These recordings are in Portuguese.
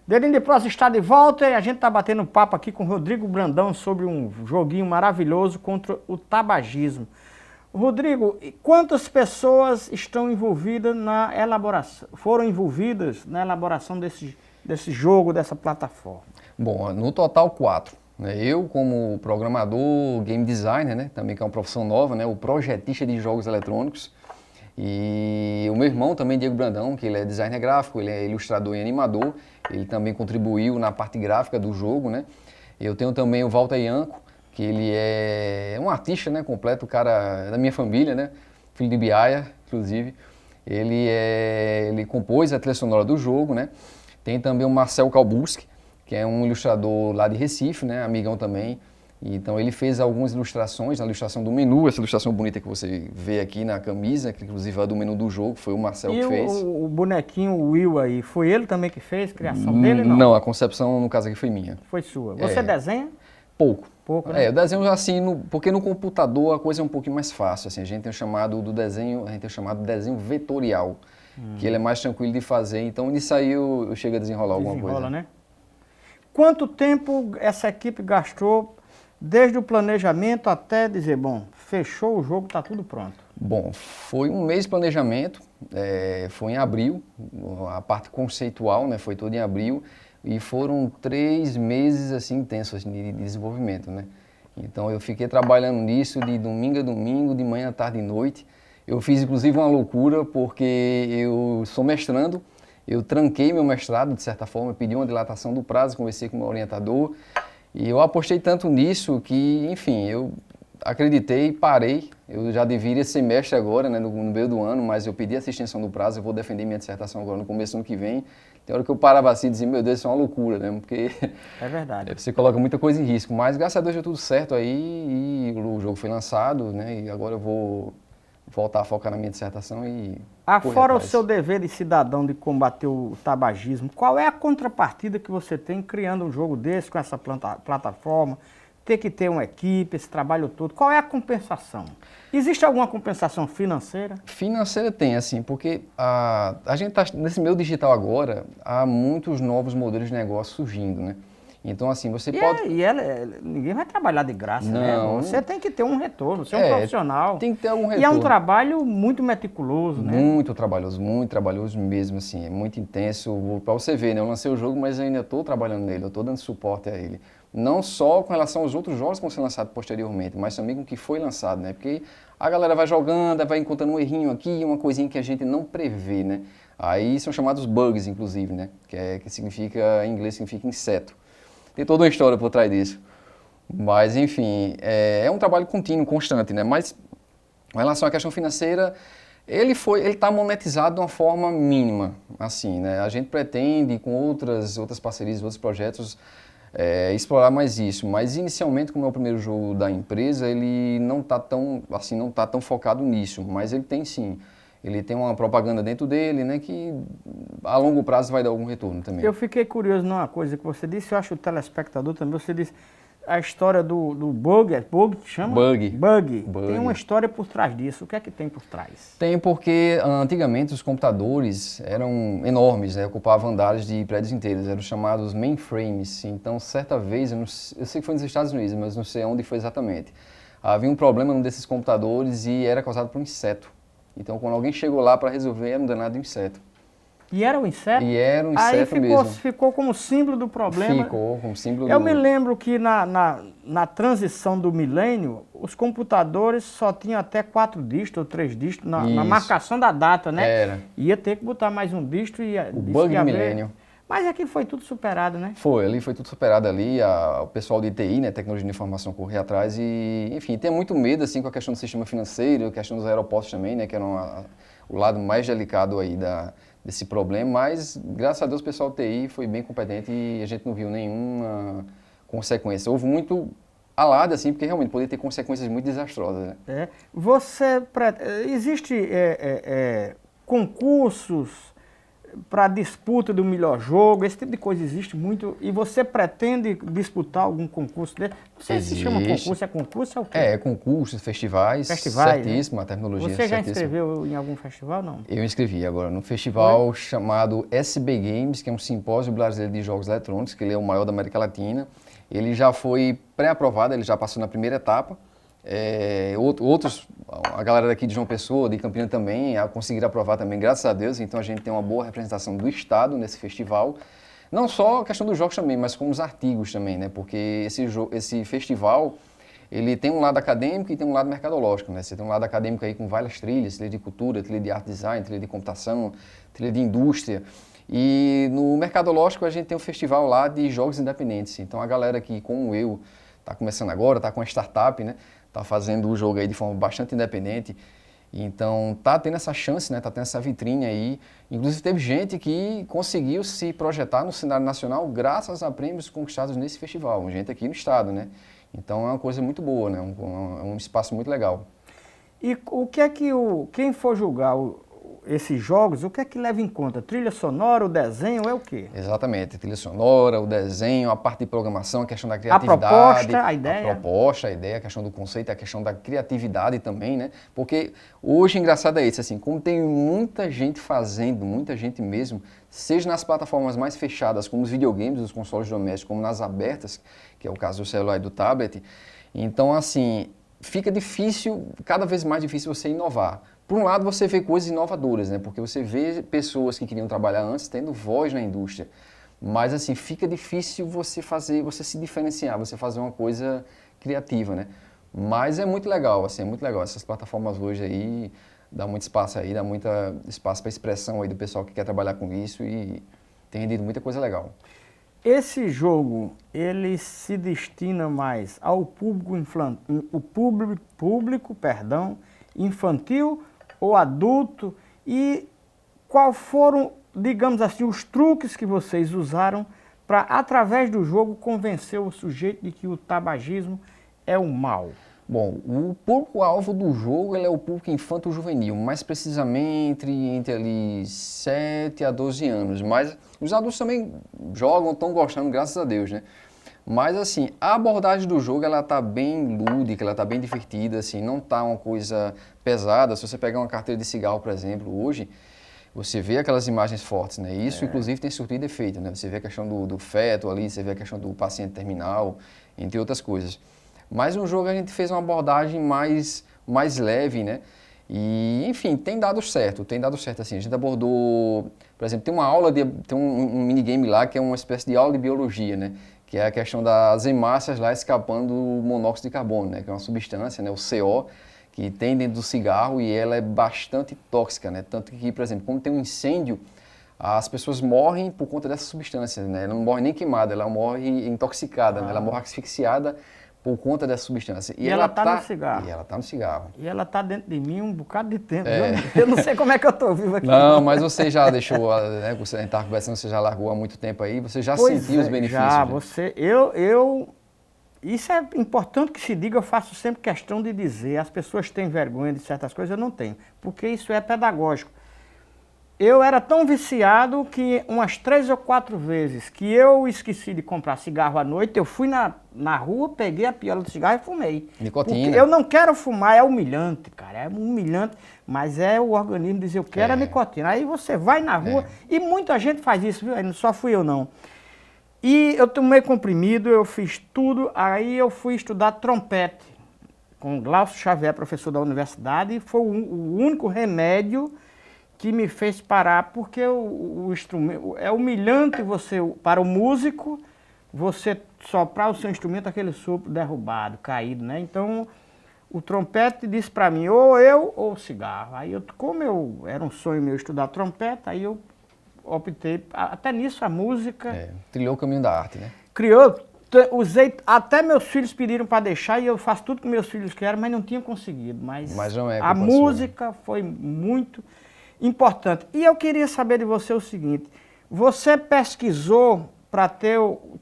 Dedinho de Prosa está de volta e a gente está batendo papo aqui com o Rodrigo Brandão sobre um joguinho maravilhoso contra o tabagismo. Rodrigo, quantas pessoas estão envolvidas na elaboração, foram envolvidas na elaboração desse jogo, dessa plataforma? Bom, no total 4. Eu, como programador, game designer, né, também que é uma profissão nova, né, o projetista de jogos eletrônicos. E o meu irmão também, Diego Brandão, que ele é designer gráfico, ele é ilustrador e animador, ele também contribuiu na parte gráfica do jogo, né? Eu tenho também o Walter Ianco, que ele é um artista, né, completo, o cara da minha família, né? Filho de Biaia, inclusive. Ele compôs a trilha sonora do jogo, né? Tem também o Marcel Kalbuski, que é um ilustrador lá de Recife, né? Amigão também. Então ele fez algumas ilustrações, a ilustração do menu, essa ilustração bonita que você vê aqui na camisa, que inclusive é do menu do jogo, foi o Marcel que fez. E o bonequinho, o Will aí, foi ele também que fez, criação dele não? Não, a concepção no caso aqui foi minha. Foi sua. Você desenha? Pouco. Pouco, né? Eu desenho assim, porque no computador a coisa é um pouquinho mais fácil, assim, a gente tem o chamado do desenho, a gente tem o chamado desenho vetorial, que ele é mais tranquilo de fazer, então nisso aí eu chego a desenrolar alguma coisa. Né? Quanto tempo essa equipe gastou desde o planejamento até dizer, bom, fechou o jogo, está tudo pronto? Bom, foi um mês de planejamento, foi em abril, a parte conceitual, né, foi toda em abril, e foram 3 meses assim, intensos assim, de desenvolvimento, né? Então eu fiquei trabalhando nisso de domingo a domingo, de manhã, tarde e noite. Eu fiz inclusive uma loucura porque eu sou mestrando, eu tranquei meu mestrado de certa forma, pedi uma dilatação do prazo, conversei com o meu orientador, e eu apostei tanto nisso que, enfim, eu acreditei, parei. Eu já deveria ser mestre agora, né, no meio do ano, mas eu pedi essa extensão do prazo, eu vou defender minha dissertação agora no começo do ano que vem. Tem hora que eu parava assim e dizia, meu Deus, isso é uma loucura, né, porque é verdade. Você coloca muita coisa em risco. Mas graças a Deus deu tudo certo aí e o jogo foi lançado, né, e agora eu vou voltar a focar na minha dissertação e... Fora o seu dever de cidadão de combater o tabagismo, qual é a contrapartida que você tem criando um jogo desse com essa plataforma? Ter que ter uma equipe, esse trabalho todo, qual é a compensação? Existe alguma compensação financeira? Financeira tem, assim, porque a gente está nesse meio digital agora, há muitos novos modelos de negócio surgindo, né? Então, assim, você pode... ninguém vai trabalhar de graça, não, né? Você tem que ter um retorno, você é um profissional. Tem que ter algum retorno. E é um trabalho muito meticuloso, né? Muito trabalhoso mesmo, assim, é muito intenso. Para você ver, né? Eu lancei o jogo, mas eu ainda estou trabalhando nele, eu estou dando suporte a ele. Não só com relação aos outros jogos que vão ser lançados posteriormente, mas também com o que foi lançado, né? Porque a galera vai jogando, vai encontrando um errinho aqui, uma coisinha que a gente não prevê, né? Aí são chamados bugs, inclusive, né? Que significa, em inglês, significa inseto. Tem toda uma história por trás disso. Mas, enfim, é um trabalho contínuo, constante, né? Mas, com relação à questão financeira, ele está monetizado de uma forma mínima, assim, né? A gente pretende, com outras parcerias, outros projetos, explorar mais isso. Mas, inicialmente, como é o primeiro jogo da empresa, ele não está tão focado nisso. Mas ele tem, sim. Ele tem uma propaganda dentro dele, né, que a longo prazo vai dar algum retorno também. Eu fiquei curioso numa coisa que você disse, eu acho o telespectador também, você disse a história do bug, bug que chama? Bug. Tem uma história por trás disso, o que é que tem por trás? Tem porque antigamente os computadores eram enormes, né, ocupavam andares de prédios inteiros, eram chamados mainframes. Então, certa vez, eu sei que foi nos Estados Unidos, mas não sei onde foi exatamente, havia um problema num desses computadores e era causado por um inseto. Então, quando alguém chegou lá para resolver, era um danado inseto. E era um inseto? E era um inseto mesmo. Aí ficou como símbolo do problema. Ficou como símbolo Eu me lembro que na transição do milênio, os computadores só tinham até 4 dígitos ou 3 dígitos na marcação da data, né? Era. Ia ter que botar mais um dígito e... O bug do milênio. Mas aqui foi tudo superado, né? Foi tudo superado ali, o pessoal de TI, né, Tecnologia de Informação, corria atrás e, enfim, tem muito medo, assim, com a questão do sistema financeiro, a questão dos aeroportos também, né, que eram o lado mais delicado aí desse problema, mas, graças a Deus, o pessoal de TI foi bem competente e a gente não viu nenhuma consequência. Houve muito alarde, assim, porque realmente poderia ter consequências muito desastrosas, né? Existe concursos para a disputa do melhor jogo, esse tipo de coisa existe muito, e você pretende disputar algum concurso dele? Não sei se chama concurso, é o quê? É concursos, festivais, certíssimo, né? A terminologia Você já certíssima. inscreveu em algum festival, não? Eu inscrevi agora no festival chamado SB Games, que é um simpósio brasileiro de jogos eletrônicos, que ele é o maior da América Latina. Ele já foi pré-aprovado, ele já passou na primeira etapa. Outros, a galera daqui de João Pessoa, de Campina também, conseguiram aprovar também, graças a Deus. Então a gente tem uma boa representação do Estado nesse festival. Não só a questão dos jogos também, mas como os artigos também, né? Porque esse festival, ele tem um lado acadêmico e tem um lado mercadológico, né? Você tem um lado acadêmico aí com várias trilhas, trilha de cultura, trilha de arte design, trilha de computação, trilha de indústria. E no mercadológico a gente tem um festival lá de jogos independentes. Então a galera que, como eu, está começando agora, está com uma startup, né? Está fazendo o jogo aí de forma bastante independente. Então tá tendo essa chance, né? Tá tendo essa vitrine aí. Inclusive teve gente que conseguiu se projetar no cenário nacional graças a prêmios conquistados nesse festival. Gente aqui no estado, né? Então é uma coisa muito boa, né? Um espaço muito legal. E o que é que quem for julgar esses jogos, o que é que leva em conta? Trilha sonora, o desenho, é o quê? Exatamente, trilha sonora, o desenho, a parte de programação, a questão da criatividade. A proposta, a ideia. A proposta, a ideia, a questão do conceito, a questão da criatividade também, né? Porque hoje, engraçado é isso, assim, como tem muita gente fazendo, muita gente mesmo, seja nas plataformas mais fechadas, como os videogames, os consoles domésticos, como nas abertas, que é o caso do celular e do tablet, então, assim, fica difícil, cada vez mais difícil você inovar. Por um lado, você vê coisas inovadoras, né? Porque você vê pessoas que queriam trabalhar antes tendo voz na indústria. Mas, assim, fica difícil você se diferenciar, você fazer uma coisa criativa, né? Mas é muito legal, assim, é muito legal. Essas plataformas hoje aí, dá muito espaço aí, dá muito espaço para expressão aí do pessoal que quer trabalhar com isso e tem rendido muita coisa legal. Esse jogo, ele se destina mais ao público infantil ou adulto, e qual foram, digamos assim, os truques que vocês usaram para, através do jogo, convencer o sujeito de que o tabagismo é o mal? Bom, o público-alvo do jogo ele é o público infanto-juvenil, mais precisamente entre ali 7 a 12 anos, mas os adultos também jogam, estão gostando, graças a Deus, né? Mas assim, a abordagem do jogo ela tá bem lúdica, ela tá bem divertida, assim, não tá uma coisa pesada. Se você pegar uma carteira de cigarro, por exemplo, hoje, você vê aquelas imagens fortes, né? Isso, inclusive, tem surtido efeito, né? Você vê a questão do feto ali, você vê a questão do paciente terminal, entre outras coisas. Mas no jogo a gente fez uma abordagem mais leve, né? E, enfim, tem dado certo, assim. A gente abordou, por exemplo, tem um minigame lá que é uma espécie de aula de biologia, né? Que é a questão das hemácias lá escapando do monóxido de carbono, né? Que é uma substância, né? O CO, que tem dentro do cigarro e ela é bastante tóxica, né? Tanto que, por exemplo, quando tem um incêndio, as pessoas morrem por conta dessa substância, né? Ela não morre nem queimada, ela morre intoxicada, né? Ela morre asfixiada por conta dessa substância. E ela está no cigarro. E ela está no cigarro. E ela está dentro de mim um bocado de tempo. Eu não sei como é que eu estou vivo aqui. Não, mas você já deixou, né? Você estava conversando, você já largou há muito tempo aí, você já sentiu os benefícios. Já, isso é importante que se diga, eu faço sempre questão de dizer. As pessoas têm vergonha de certas coisas, eu não tenho, porque isso é pedagógico. Eu era tão viciado que umas 3 ou 4 vezes que eu esqueci de comprar cigarro à noite, eu fui na rua, peguei a piola do cigarro e fumei. Nicotina. Porque eu não quero fumar, é humilhante, cara, é humilhante, mas é o organismo dizer eu quero a nicotina. Aí você vai na rua e muita gente faz isso, viu? Não só fui eu não. E eu tomei comprimido, eu fiz tudo, aí eu fui estudar trompete com Glaucio Xavier, professor da universidade, e foi o único remédio que me fez parar, porque o instrumento é humilhante para o músico, você soprar o seu instrumento, aquele sopro derrubado, caído, né? Então, o trompete disse para mim, ou eu ou o cigarro. Aí, como era um sonho meu estudar trompete, aí eu optei, até nisso a música... Trilhou o caminho da arte, né? Usei, até meus filhos pediram para deixar, e eu faço tudo que meus filhos querem, mas não tinha conseguido. Mas não é a música foi muito importante. E eu queria saber de você o seguinte, você pesquisou para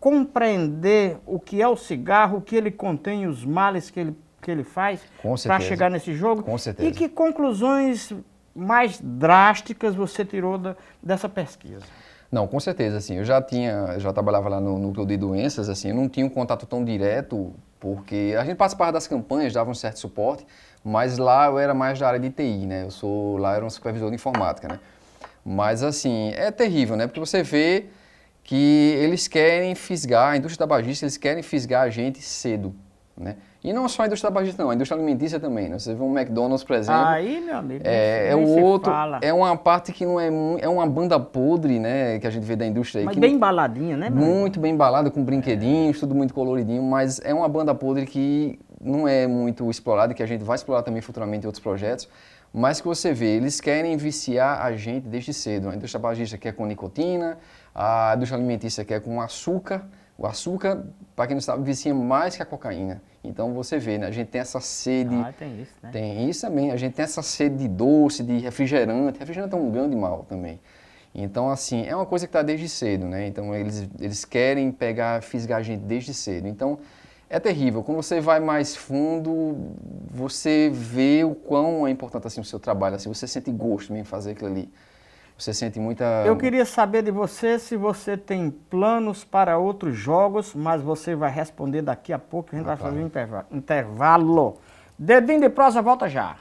compreender o que é o cigarro, o que ele contém, os males que ele faz, para chegar nesse jogo? Com certeza. E que conclusões mais drásticas você tirou dessa pesquisa? Não, com certeza, assim, eu já trabalhava lá no núcleo de doenças, assim, eu não tinha um contato tão direto, porque a gente participava das campanhas, dava um certo suporte, mas lá eu era mais da área de TI, né, lá eu era um supervisor de informática, né, mas assim, é terrível, né, porque você vê que eles querem fisgar, a indústria tabagista, eles querem fisgar a gente cedo, né, e não só a indústria tabagista não, a indústria alimentícia também, né, você vê um McDonald's, por exemplo, Aí, meu amigo, é nem o se outro, fala. é uma parte que não é uma banda podre, né, que a gente vê da indústria aí. Mas Que bem embaladinha, né, meu amigo? muito bem embalada, com brinquedinhos, tudo muito coloridinho, mas é uma banda podre que não é muito explorada, que a gente vai explorar também futuramente em outros projetos, mas que você vê, eles querem viciar a gente desde cedo. A indústria tabagista quer com nicotina, a indústria alimentícia quer com açúcar. O açúcar, para quem não sabe, vicia mais que a cocaína. Então você vê, né? A gente tem essa sede. Ah, tem isso, né? Tem isso também. A gente tem essa sede de doce, de refrigerante. Refrigerante é um grande mal também. Então, assim, é uma coisa que está desde cedo, né? Então eles querem fisgar a gente desde cedo. Então, é terrível. Quando você vai mais fundo, você vê o quão é importante assim, o seu trabalho. Assim, você sente gosto mesmo em fazer aquilo ali. Você sente muita... Eu queria saber de você se você tem planos para outros jogos, mas você vai responder daqui a pouco, a gente vai fazer um intervalo. Dedinho de prosa, volta já.